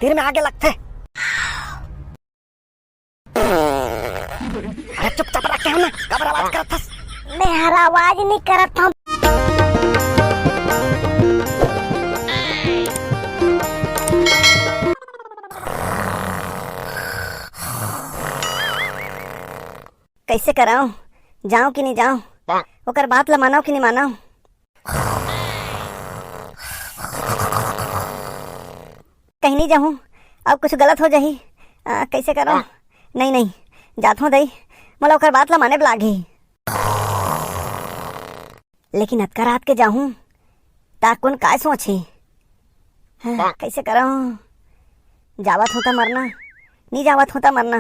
तीर में आगे लगते। अरे चुपचाप रखे हो ना, कबर आवाज करत हस। मैं हर आवाज नहीं करत हूँ। कैसे कराऊं, जाऊं कि नहीं जाऊं, ओकर बात ला मानाओ कि नहीं मानाओ। कहीं नहीं जाऊं, अब कुछ गलत हो जाही। कैसे करो? नहीं नहीं, जात हूँ दई, मोला ओकर बात ला माने लागी। लेकिन अतका रात के जाऊं ता कौन काय सोची। कैसे करो? जावत होता मरना, नहीं जावत होता मरना।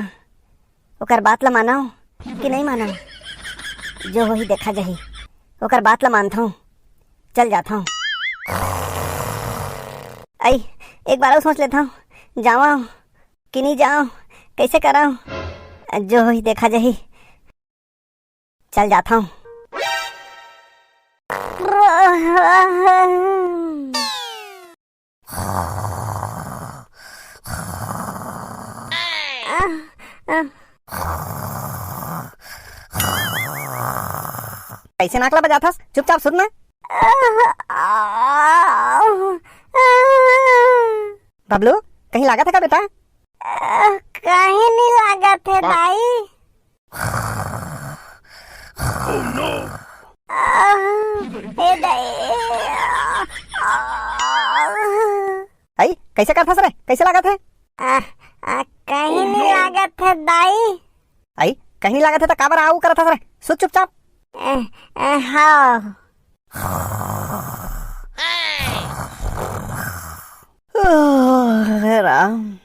ओकर बात ला मानाओ कि नहीं मानाओ, जो वही देखा जाही। ओकर बात ला मानता हूँ, चल जाता हूँ। आई एक बार और सोच लेता हूँ, जावा कि नहीं जाओ, कैसे कराऊं, जो वही देखा जाही। चल जाता हूँ। कैसे नाकला बजा था? चुपचाप सुनना। बबलू कहीं लागत है का बेटा? कहीं नहीं लागत है दाई। आई कैसे कर फंस रहे, कैसे लागत है? कहीं नहीं लागत है दाई। आई कहीं नहीं लागत है तो काबर आऊ करत हस रे? सुन चुपचाप। हाँ राम।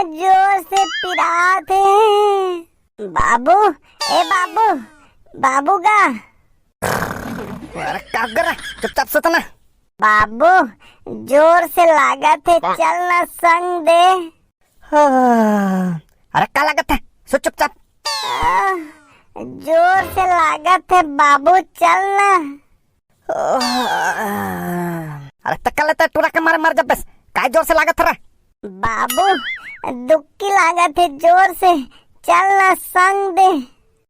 जोर से पिराते हैं। बाबू, ए बाबू, बाबू का चुपचाप सुतना। बाबू जोर से लागत है, चलना संग दे। अरे क्या लागत है, सो चुपचाप। जोर से लागत है बाबू, चलना। अरे तक्का लेता टूरा के मारे मर जब बस, काय जोर से लागत है? बाबू दुक्की लागत है, जोर से चलना संग दे।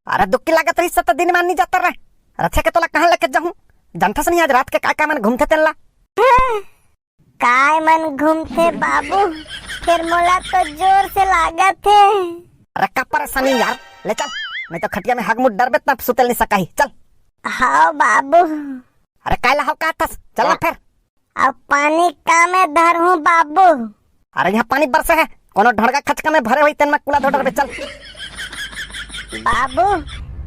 अरे दुक्की लागत रही तो दिन मान नहीं जाता रहे। रथे के तोला कहाँ लेके जाऊं? जानता से नहीं आज रात के काय मन घूमते तेला। काय मन घूमते बाबू, फिर मोला तो जोर से लागत है। अरे का परेशानी यार, ले चल, नहीं तो खटिया में हगमुट डरबे तब सुतल नहीं सकाही। चल। हाँ बाबू। अरे काय लाहो का थस, चल फिर। अब पानी का में धर हूँ बाबू। अरे यहाँ पानी बरसे है, कोनो ढड़गा खचका में भरे हुई तेन में कुला धोडर बे। चल बाबू,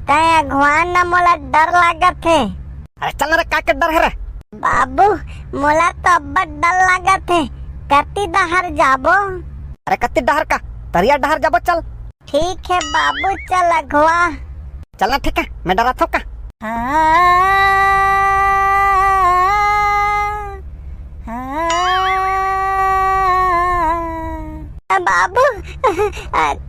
तय अगवान ना मोला डर लागत है। अरे चल रे, का के डर है रे? बाबू मोला तो अब डर लागत है, कत्ती डहर जाबो। अरे कत्ती डहर का, तरिया डहर जाबो। चल ठीक है बाबू, चल अगवा। चलना ठीक है, मैं डरा था का। बाबू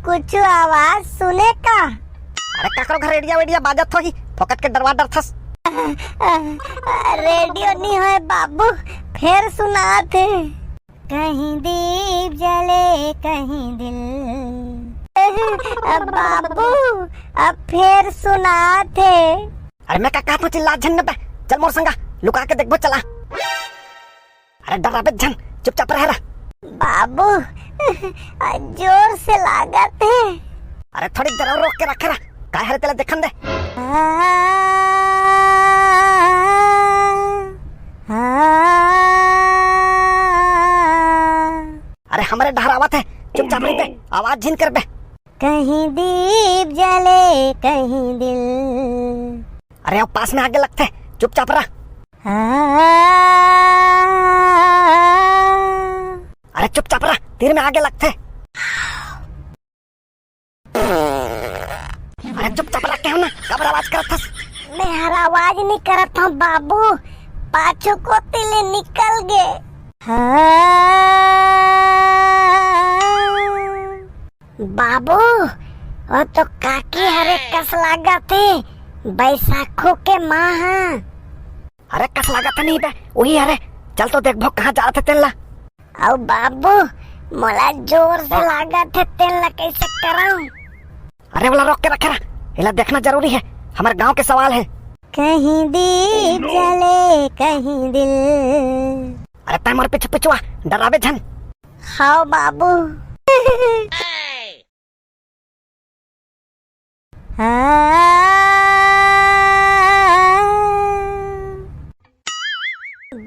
कुछ आवाज सुने का? अरे काकरो घर रेडियो वेडियो बाजत होगी, फोकट के डरवा डर थस। रेडियो नहीं है बाबू, फिर सुनाते। कहीं दीप जले कहीं दिल। बाबू अब फिर सुनाते। अरे मैं का कहता चिल्ला झन पे, चल मोर संगा लुका के देखबो चला। अरे डराबे झन, चुपचाप रह। बाबू जोर से लागत है। अरे थोड़ी देर और रोक के रखे रहा, काय हरे तेला देखन दे। अरे हमारे डहर आवत है, चुपचाप रही पे, आवाज झिन कर बे। कहीं दीप जले कहीं दिल। अरे अब पास में आगे लगते, चुपचाप रहा। अरे चुपचाप रहा, तीर में आगे लगते। अरे चुपचाप रहा, क्या ना कबर आवाज करत हस। मैं हर आवाज नहीं करत हूँ बाबू, पाछू को तिले निकल गए। बाबू वो तो काकी हरे कस लागा थे बैसाखो के माँ हाँ। अरे कस लगा था नहीं बे वही। अरे चल तो देख भो कहाँ जा रहे थे तेला। और बाबू मोला जोर से लागा थे तेला कैसे कराऊं। अरे वाला रोक के रखे रहा, इला देखना जरूरी है, हमारे गांव के सवाल है। कहीं दीप जले कहीं दिल। अरे तय मोर पीछे पिछुआ डरावे झन। हाँ बाबू।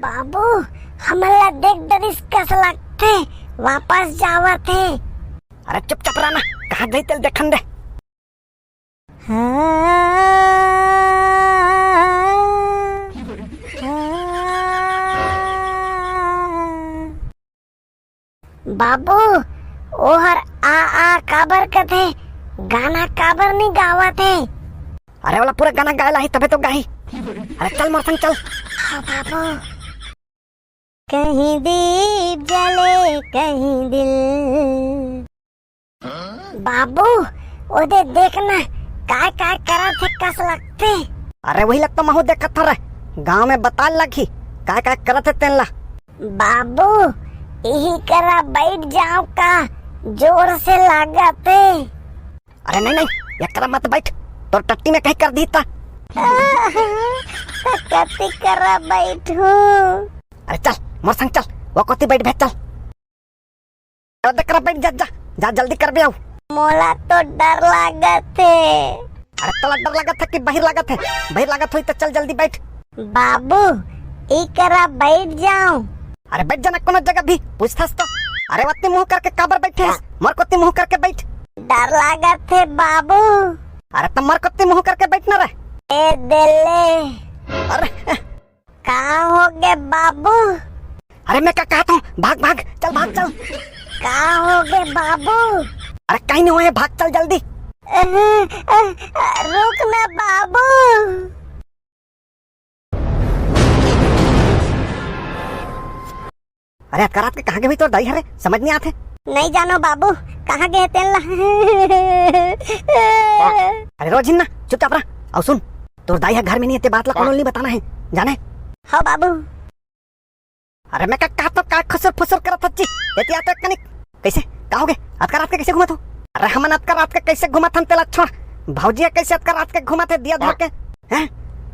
बाबू हमला देख डरिस कस लगते वापस जावा थे। अरे चुपचाप रहना, कहाँ गई तेल देखन दे। बाबू ओहर आ काबर कथे गाना काबर नहीं गावा थे। अरे वाला पूरा गाना गायला ही तबे तो गाही। अरे चल मोर संग चल। हाँ बाबू। कहीं दीप जले कहीं दिल। बाबू ओदे देखना काय काय करा थे कस लगते। अरे वही लगता महू देखत था रे, गांव में बता लगी काय काय करत थे तेला। बाबू यही करा बैठ जाओ का जोर से लगाते। अरे नहीं नहीं ये करा मत बैठ, तो टट्टी में कहीं कर दी था। कति करा बैठू। अरे चल मोर संग चल, वो कोती बैठ भेज चल। अरे करा बैठ जा जा जा जल्दी कर बे आओ। मोला तो डर लागते। अरे तला डर लगा था कि बाहर लगा थे? बाहर लगा हुई तो चल जल्दी बैठ। बाबू ई करा बैठ जाओ। अरे बैठ जाना कोनो जगह भी पूछतास तो। अरे वत्ती मुंह करके काबर बैठे है? मोर कोती मुंह करके बैठ। डर लागत थे बाबू। अरे तुम मोर कोती मुंह करके बैठना रे। ए दिले। अरे कहाँ हो गए बाबू? अरे मैं क्या कहता हूँ, भाग भाग चल भाग चल। कहाँ हो गए बाबू? अरे कहीं नहीं हुए, भाग चल जल्दी। रुक ना बाबू। अरे करात के कहाँ गए तो दाई हरे समझ नहीं आते। नहीं जानो बाबू कहाँ गए तेला। अरे रोज ना चुपचाप रहा। और सुन तोर दाई है घर में नहीं है, बात ला कोनो नहीं बताना है जाने। हाँ बाबू। अरे मैं क्या तो का खसर फसर करत हच्ची एती आते कनिक कैसे काओगे अतका रात के कैसे घुमत हो? अरे हमन अतका रात के कैसे घुमत हन तेला छोड़। भौजी कैसे अतका रात के घुमत है दिया धर के हैं?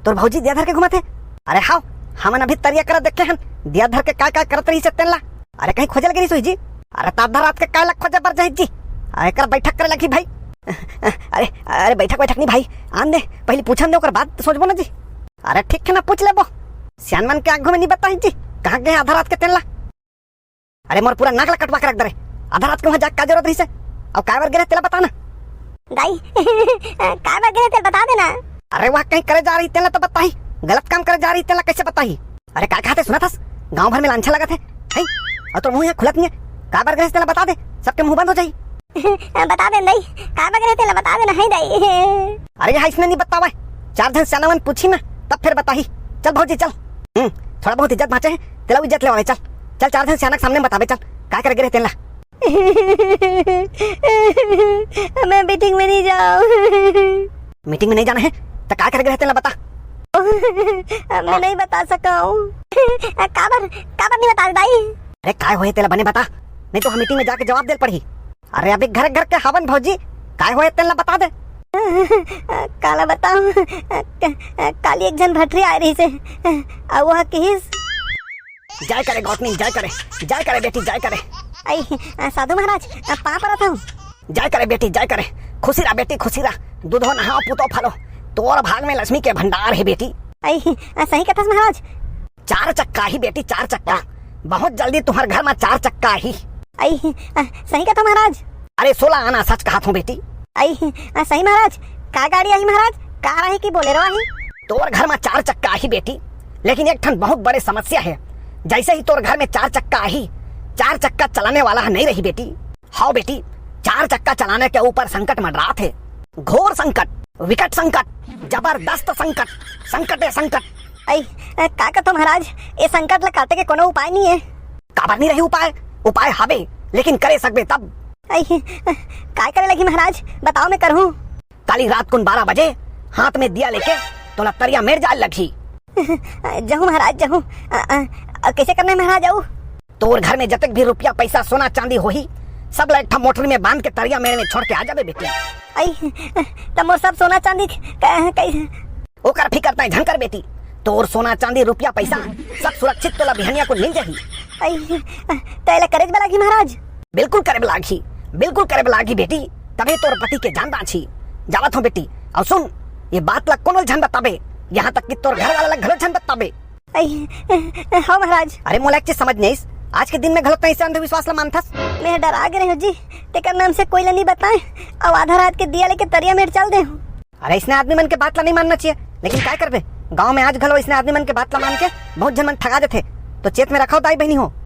तोर भौजी दिया धर के घुमत है? अरे हां हमन अभी तरिया कर देखे हन दिया धर के का करत रही से तेला। अरे कहीं खोजल गई सोई जी? अरे ताधा रात के का लख खोजे बर जाई जी। अरे कर बैठक करे लगी भाई। अरे अरे बैठक नहीं भाई, आन दे पहले पूछन दे ओकर बात सोचबो ना जी। अरे ठीक है ना पूछ लेबो, सियान मन के आंखों में नहीं बताई जी कहाँ गए आधा रात के तेला। अरे मोर पूरा नाक ला कटवा के रख दे। आधा रात के वहाँ जाके का जरूरत रही से? अब काय बार गिरे तेला बताना। दाई काय बार गिरे तेला बता देना। अरे वहाँ कहीं करे जा रही तेला तो बताई, गलत काम करे जा रही तेला कैसे बताई? अरे क्या कहते सुना था गाँव भर में लांछा लगा थे और तो मुँह यहाँ खुलत नहीं है। काय बार गिरे तेला बता दे, सबके मुँह बंद हो जाये। बता दे दाई काय बार गिरे तेला बता देना है दाई। अरे यहाँ इसने नहीं बतावा, चार जन सियाना पूछी ना तब फिर बताही। चल भौजी चल, थोड़ा बहुत इज्जत बाँचे है तेला इज्जत ले चल चल। चार जन सियाना सामने बतावे चल क्या कर गिरे तेला। मैं मीटिंग में नहीं जाऊँ। मीटिंग में नहीं जाना है तो क्या कर गिरे तेला बता। मैं नहीं बता सका हूँ। काबर नहीं बता दाई। अरे काय होए तेला बने बता, नहीं तो हम मीटिंग में जाके जवाब दे पड़ी। अरे अभी घर घर के हवन भौजी काय होए तेला बता दे। काला बताऊं काली एक जन भटरी आ रही से वह किस जय करे गौतमी जय करे बेटी जय करे। आई साधु महाराज पा पर था। जय करे बेटी जय करे, खुशी रहा बेटी खुशी रहा, दूधो नहाओ पुतो फलो, तोर भाग में लक्ष्मी के भंडार है बेटी। आई सही कहता महाराज। चार चक्का ही बेटी चार चक्का, बहुत जल्दी तुम्हारे घर में चार चक्का ही। आई सही कहता महाराज। अरे 16 आना सच कहा हूँ बेटी। आई सही महाराज। का गाड़ी आई महाराज? कार आई की बोलेरो आई? तोर घर में चार चक्का ही बेटी, लेकिन एक ठन बहुत बड़े समस्या है। जैसे ही तोर घर में चार चक्का आई, चार चक्का चलाने वाला नहीं रही बेटी। हाँ बेटी, चार चक्का चलाने के ऊपर संकट मंडरा थे, घोर संकट, विकट संकट, जबरदस्त संकट, संकट है संकट। आई का कहता महाराज ये संकट ला काटे के कोनो उपाय नहीं है? काबर नहीं रही उपाय? उपाय हबे लेकिन करे सकबे तब। काय करे लगी महाराज, बताओ मैं करहूँ। काली रात को 12 बजे हाथ में दिया लेके तोला तरिया मेर जाल लगी। जहूँ महाराज जहूँ। कैसे करना है महाराज जाऊ? तोर घर में जतक भी रुपया पैसा सोना चांदी होही सब लट्ठा मोटर में बांध के तरिया मेरे में छोड़ के आ जाबे बेटी। तब मोर सब सोना चांदी कैसे? ओकर फिकर तय झंकर बेटी, तोर सोना चांदी रुपया पैसा सब सुरक्षित तोला बिहनिया को मिल जाही। तैले करेज लागी महाराज? बिल्कुल करे लागी, बिल्कुल करे लागी बेटी, तबे तोर पति के जान बाछी। जावत हो बेटी। और सुन, ये बात ला कोनो झन बताबे, यहाँ तक कि तोर घर वाला ला घलो झन बताबे। हाँ महाराज। अरे मोला एक चीज समझ नहीं, आज के दिन में गलत नहीं से अंधविश्वास ला मानथस। मैं डरा गए हो जी, तेकर नाम से कोई ला नहीं बताए और आधा रात के दिया लेके तरिया में चल दे। अरे इसने आदमी मन के बात ला नहीं मानना चाहिए, लेकिन क्या करबे, गांव में आज घलो इसने आदमी मन के बात ला मान के बहुत जन मन ठगा देते। तो चेत में रखो दाई बहनी हो।